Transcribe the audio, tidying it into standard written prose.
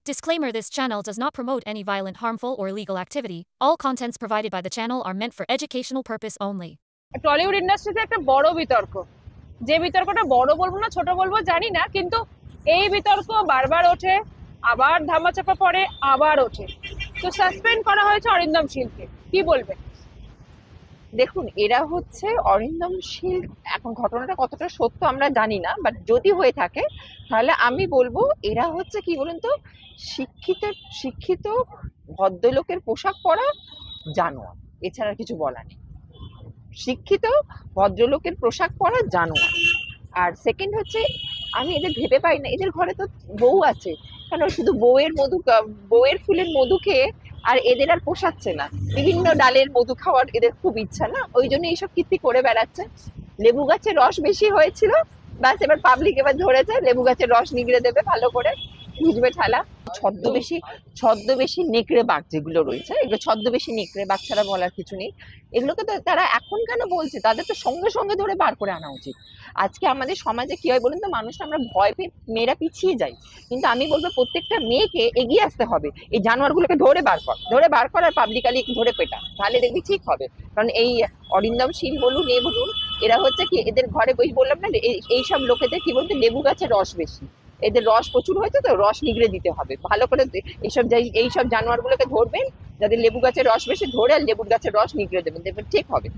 Disclaimer: this channel does not promote any violent, harmful, or illegal activity. All contents provided by the channel are meant for educational purpose only. Tollywood ইন্ডাস্ট্রিতে একটা বড় বিতর্ক, যে বিতর্কটা বড় বলবো না ছোট বলবো জানি না, কিন্তু এই বিতর্ক বারবার ওঠে, আবার ধামাচাপা পড়ে, আবার ওঠে। তো সাসপেন্ড করা হয়েছে অরিন্দম শীলকে, কি বলবেন? দেখুন, এরা হচ্ছে অরিন্দম শীল। এখন ঘটনাটা কতটা সত্য আমরা জানি না, বাট যদি হয়ে থাকে তাহলে আমি বলবো এরা হচ্ছে কি বলুন তো, শিক্ষিত শিক্ষিত ভদ্রলোকের পোশাক পরা জানোয়ার, এছাড়া কিছু বলা নেই। শিক্ষিত ভদ্রলোকের পোশাক পরা জানোয়ার। আর সেকেন্ড হচ্ছে, আমি এদের ভেবে পাই না, এদের ঘরে তো বউ আছে, কেন শুধু বউয়ের ফুলের মধু খেয়ে আর এদের আর পোষাচ্ছে না। বিভিন্ন ডালের মধু খাওয়ার এদের খুব ইচ্ছা না, ওই জন্য এইসব কীর্তি করে বেড়াচ্ছে। লেবু গাছের রস বেশি হয়েছিল, ব্যাস এবার পাবলিক এবার ধরেছে লেবু গাছের রস নিগড়ে দেবে ভালো করে, বুঝবে ঠালা। ছদ্মবেশী নেকড়ে বাঘ যেগুলো রয়েছে, এগুলো ছদ্মবেশী নেকড়ে বাঘ ছাড়া বলার কিছু নেই। এগুলোকে তো তারা এখন কেন বলছে, তাদের তো সঙ্গে সঙ্গে ধরে বার করে আনা উচিত। আজকে আমাদের সমাজে কি হয় বলুন তো, মানুষ আমরা ভয় পেয়ে মেয়েরা পিছিয়ে যাই, কিন্তু আমি বলবো প্রত্যেকটা মেয়েকে এগিয়ে আসতে হবে। এই জানোয়ারগুলোকে ধরে বার কর আর পাবলিকালি ধরে পেটা, তাহলে দেখবি ঠিক হবে। কারণ এই অরিন্দম শীল বলুন, এ বলুন, এরা হচ্ছে কি, এদের ঘরে বই বললাম না, এইসব লোকেদের কি বলতে, লেবু গাছের রস বেশি, এদের রস প্রচুর হয়েছে, তো রস নিগড়ে দিতে হবে ভালো করে। এইসব জানোয়ারগুলোকে ধরবেন, যাদের লেবু গাছের রস বেশি, ধরে আর লেবু গাছের রস নিগড়ে দেবেন, দেখবেন ঠিক হবে।